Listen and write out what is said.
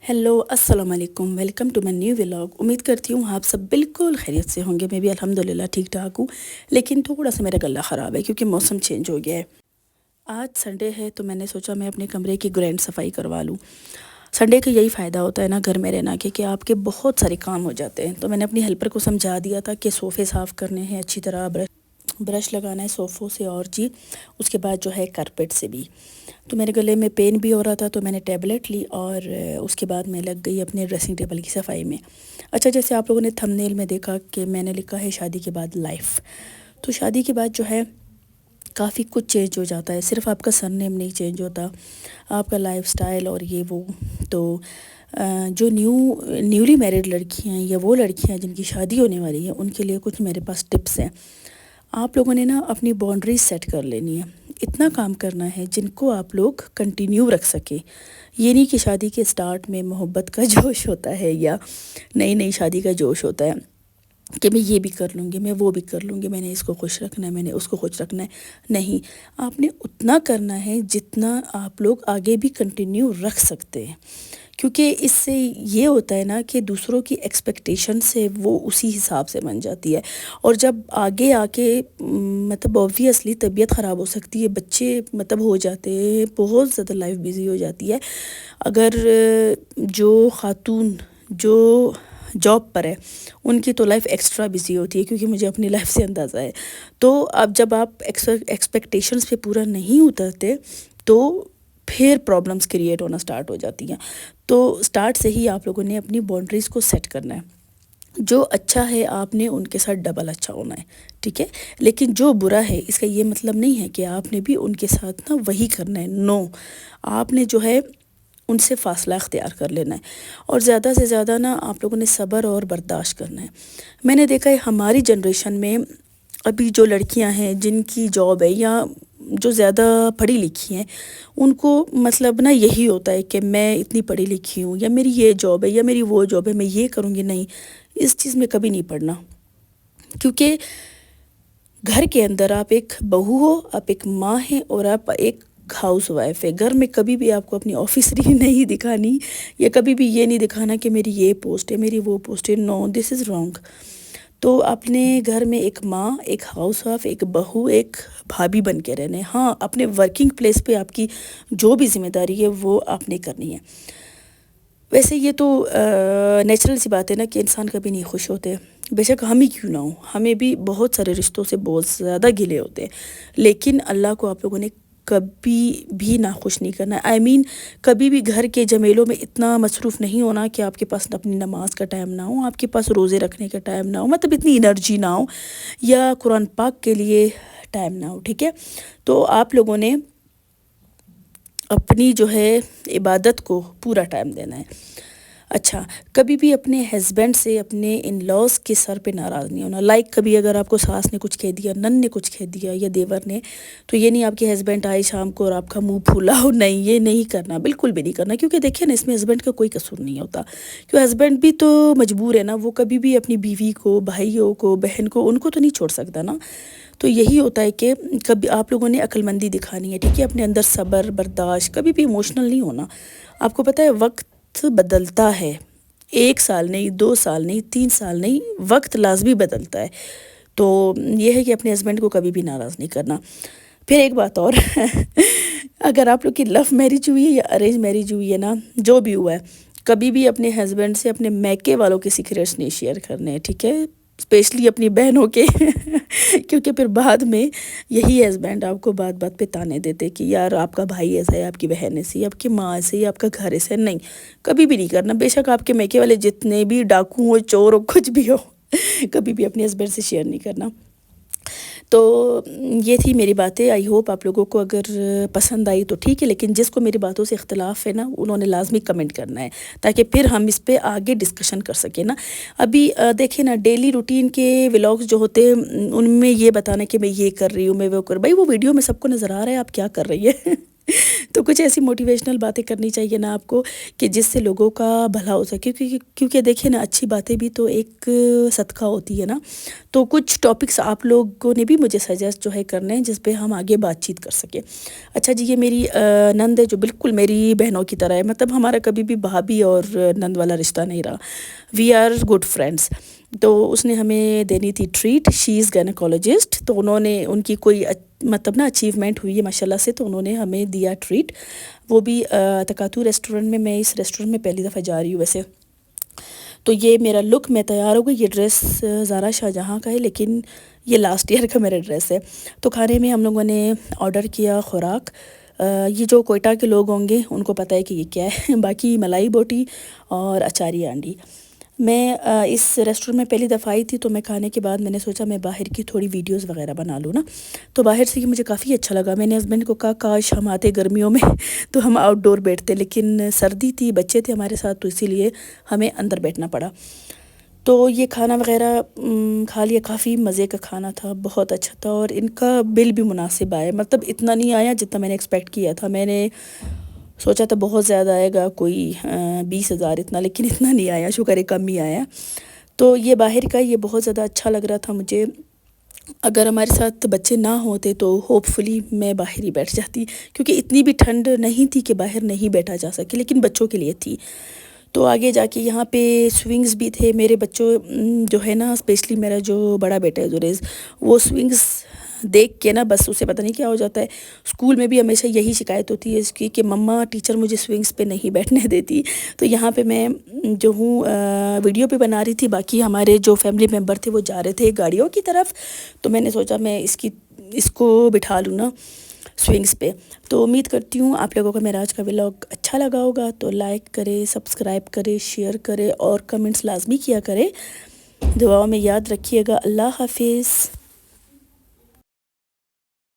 Hello अस्सलाम वालेकुम, welcome to my new vlog. उम्मीद करती हूँ आप सब बिल्कुल खैरियत से होंगे। मैं भी अल्हम्दुलिल्लाह ठीक ठाक हूँ, लेकिन थोड़ा सा मेरा गला ख़राब है क्योंकि मौसम चेंज हो गया है। आज संडे है तो मैंने सोचा मैं अपने कमरे की ग्रैंड सफाई करवा लूँ। संडे का यही फ़ायदा होता है ना घर में रहना कि आपके बहुत सारे काम हो जाते हैं। तो मैंने अपनी हेल्पर को समझा दिया था कि सोफ़े साफ़ करने हैं अच्छी तरह, ब्रश लगाना है सोफ़ों से और जी उसके बाद जो है कारपेट से भी। तो मेरे गले में पेन भी हो रहा था तो मैंने टैबलेट ली और उसके बाद मैं लग गई अपने ड्रेसिंग टेबल की सफाई में। अच्छा, जैसे आप लोगों ने थंबनेल में देखा कि मैंने लिखा है शादी के बाद लाइफ। तो शादी के बाद जो है काफ़ी कुछ चेंज हो जाता है, सिर्फ आपका सरनेम नहीं चेंज होता, आपका लाइफस्टाइल और ये वो। तो जो न्यूली मैरिड लड़कियां हैं या वो लड़कियां जिनकी शादी होने वाली है उनके लिए कुछ मेरे पास टिप्स हैं। आप लोगों ने ना अपनी बाउंड्रीज सेट कर लेनी है, इतना काम करना है जिनको आप लोग कंटिन्यू रख सके। ये नहीं कि शादी के स्टार्ट में मोहब्बत का जोश होता है या नई नई शादी का जोश होता है कि मैं ये भी कर लूँगी, मैं वो भी कर लूँगी, मैंने इसको खुश रखना है, मैंने उसको खुश रखना है। नहीं, आपने उतना करना है जितना आप लोग आगे भी कंटिन्यू रख सकते हैं, क्योंकि इससे ये होता है ना कि दूसरों की एक्सपेक्टेशन से वो उसी हिसाब से बन जाती है। और जब आगे आके मतलब ऑब्वियसली तबीयत ख़राब हो सकती है, बच्चे मतलब हो जाते हैं, बहुत ज़्यादा लाइफ बिजी हो जाती है। अगर जो खातून जो जॉब पर है उनकी तो लाइफ एक्स्ट्रा बिजी होती है, क्योंकि मुझे अपनी लाइफ से अंदाज़ा है। तो अब जब आप एक्सपेक्टेशंस पे पूरा नहीं उतरते तो फिर प्रॉब्लम्स क्रिएट होना स्टार्ट हो जाती हैं। तो स्टार्ट से ही आप लोगों ने अपनी बाउंड्रीज़ को सेट करना है। जो अच्छा है आपने उनके साथ डबल अच्छा होना है, ठीक है। लेकिन जो बुरा है इसका ये मतलब नहीं है कि आपने भी उनके साथ ना वही करना है। नो, आपने जो है उनसे फ़ासला अख्तियार कर लेना है और ज़्यादा से ज़्यादा ना आप लोगों ने सब्र और बर्दाश्त करना है। मैंने देखा है हमारी जनरेशन में अभी जो लड़कियां हैं जिनकी जॉब है या जो ज़्यादा पढ़ी लिखी हैं, उनको मतलब ना यही होता है कि मैं इतनी पढ़ी लिखी हूँ या मेरी ये जॉब है या मेरी वो जॉब है, मैं ये करूँगी। नहीं, इस चीज़ में कभी नहीं पढ़ना, क्योंकि घर के अंदर आप एक बहू हो, आप एक माँ हैं और आप एक हाउस वाइफ है। घर में कभी भी आपको अपनी ऑफिसरी नहीं दिखानी या कभी भी ये नहीं दिखाना कि मेरी ये पोस्ट है, मेरी वो पोस्ट है। No, this is wrong. तो अपने घर में एक माँ, एक हाउस वाइफ, एक बहू, एक भाभी बन के रहने। हाँ, अपने वर्किंग प्लेस पे आपकी जो भी जिम्मेदारी है वो आपने करनी है। वैसे ये तो नेचुरल सी बात है ना कि इंसान कभी नहीं खुश होते, बेशक हम ही क्यों ना हो, हमें भी बहुत सारे रिश्तों से बहुत ज़्यादा गिले होते हैं। लेकिन अल्लाह को आप लोगों ने कभी भी ना खुश नहीं करना। आई मीन कभी भी घर के झमेलों में इतना मसरूफ़ नहीं होना कि आपके पास अपनी नमाज का टाइम ना हो, आपके पास रोज़े रखने का टाइम ना हो, मतलब इतनी एनर्जी ना हो या कुरान पाक के लिए टाइम ना हो, ठीक है। तो आप लोगों ने अपनी जो है इबादत को पूरा टाइम देना है। अच्छा, कभी भी अपने हस्बैंड से, अपने इन लॉज के सर पे नाराज़ नहीं होना। लाइक कभी अगर आपको सास ने कुछ कह दिया, नन ने कुछ कह दिया या देवर ने, तो ये नहीं आपके हस्बैंड आए शाम को और आपका मुंह फूला हो, नहीं, ये नहीं करना, बिल्कुल भी नहीं करना। क्योंकि देखिए ना, इसमें हस्बैंड का कोई कसूर नहीं होता, क्योंकि हस्बैंड भी तो मजबूर है ना, वो कभी भी अपनी बीवी को, भाइयों को, बहन को, उनको तो नहीं छोड़ सकता ना। तो यही होता है कि कभी आप लोगों ने अक्लमंदी दिखानी है, ठीक है। अपने अंदर सब्र, बर्दाश्त, कभी भी इमोशनल नहीं होना। आपको पता है वक्त बदलता है, 1 साल नहीं, 2 साल नहीं, 3 साल नहीं, वक्त लाजमी बदलता है। तो ये है कि अपने हस्बैंड को कभी भी नाराज़ नहीं करना। फिर एक बात और अगर आप लोग की लव मैरिज हुई है या अरेंज मैरिज हुई है ना, जो भी हुआ है, कभी भी अपने हस्बैंड से अपने मैके वालों के सीक्रेट्स नहीं शेयर करने हैं, ठीक है। स्पेशली अपनी बहनों के क्योंकि फिर बाद में यही हस्बैंड आपको बात बात पे ताने देते कि यार आपका भाई ऐसा है, आपकी बहन ऐसी है, आपकी माँ ऐसी है, आपका घर ऐसा है। नहीं, कभी भी नहीं करना। बेशक आपके मैके वाले जितने भी डाकू हो, चोर हो, कुछ भी हो, कभी भी अपने हस्बैंड से शेयर नहीं करना। तो ये थी मेरी बातें। आई होप आप लोगों को अगर पसंद आई तो ठीक है, लेकिन जिसको मेरी बातों से इख्तलाफ है ना, उन्होंने लाजमी कमेंट करना है ताकि फिर हम इस पे आगे डिस्कशन कर सकें ना। अभी देखिए ना, डेली रूटीन के व्लॉग्स जो होते हैं उनमें ये बताना कि मैं ये कर रही हूँ, मैं वो कर, भाई वो वीडियो में सबको नज़र आ रहा है आप क्या कर रही है تو کچھ ایسی موٹیویشنل باتیں کرنی چاہیے نا آپ کو کہ جس سے لوگوں کا بھلا ہو سکے، کیونکہ دیکھیں نا، اچھی باتیں بھی تو ایک صدقہ ہوتی ہے نا. تو کچھ ٹاپکس آپ لوگوں نے بھی مجھے سجیسٹ جو ہے کرنے ہیں جس پہ ہم آگے بات چیت کر سکیں. اچھا جی، یہ میری نند ہے جو بالکل میری بہنوں کی طرح ہے، مطلب ہمارا کبھی بھی بھابھی اور نند والا رشتہ نہیں رہا. We are good friends. تو اس نے ہمیں دینی تھی ٹریٹ. شی از گائنیکولوجسٹ. تو انہوں نے، ان کی کوئی مطلب نا اچیومنٹ ہوئی ہے ماشاء اللہ سے، تو انہوں نے ہمیں دیا ٹریٹ. وہ بھی تکاتو ریسٹورنٹ میں. میں اس ریسٹورنٹ میں پہلی دفعہ جا رہی ہوں ویسے. تو یہ میرا لک، میں تیار ہو گئی. یہ ڈریس زارا شاہ جہاں کا ہے، لیکن یہ لاسٹ ایئر کا میرا ڈریس ہے. تو کھانے میں ہم لوگوں نے آرڈر کیا خوراک. یہ جو کوئٹہ کے لوگ ہوں گے ان کو پتہ ہے کہ یہ کیا ہے. باقی ملائی بوٹی اور اچاری آنڈی. میں اس ریسٹورنٹ میں پہلی دفعہ آئی تھی، تو میں کھانے کے بعد میں نے سوچا میں باہر کی تھوڑی ویڈیوز وغیرہ بنا لوں نا. تو باہر سے یہ مجھے کافی اچھا لگا. میں نے ہسبینڈ کو کہا کاش ہم آتے گرمیوں میں تو ہم آؤٹ ڈور بیٹھتے، لیکن سردی تھی، بچے تھے ہمارے ساتھ، تو اسی لیے ہمیں اندر بیٹھنا پڑا. تو یہ کھانا وغیرہ کھا لیا. کافی مزے کا کھانا تھا، بہت اچھا تھا. اور ان کا بل بھی مناسب آیا، مطلب اتنا نہیں آیا جتنا میں نے ایکسپیکٹ کیا تھا. میں نے سوچا تھا بہت زیادہ آئے گا، کوئی 20,000 اتنا، لیکن اتنا نہیں آیا، شکر ہے کم ہی آیا. تو یہ باہر کا یہ بہت زیادہ اچھا لگ رہا تھا مجھے. اگر ہمارے ساتھ بچے نہ ہوتے تو ہوپ فلی میں باہر ہی بیٹھ جاتی، کیونکہ اتنی بھی ٹھنڈ نہیں تھی کہ باہر نہیں بیٹھا جا سکے، لیکن بچوں کے لیے تھی. تو آگے جا کے یہاں پہ سوئنگز بھی تھے. میرے بچوں جو ہے نا، اسپیشلی میرا جو بڑا بیٹا ہے زریز، وہ سوئنگز دیکھ کے نا بس اسے پتہ نہیں کیا ہو جاتا ہے. اسکول میں بھی ہمیشہ یہی شکایت ہوتی ہے اس کی کہ مما ٹیچر مجھے سوئنگز پہ نہیں بیٹھنے دیتی. تو یہاں پہ میں جو ہوں ویڈیو پہ بنا رہی تھی. باقی ہمارے جو فیملی ممبر تھے وہ جا رہے تھے گاڑیوں کی طرف. تو میں نے سوچا میں اس کو بٹھا لوں نا سوئنگز پہ. تو امید کرتی ہوں آپ لوگوں کو میرا آج کا ولاگ اچھا لگا ہوگا. تو لائک کرے، سبسکرائب کرے، شیئر کرے اور کمنٹس لازمی کیا کرے. دعاؤں میں یاد رکھیے گا. اللہ حافظ.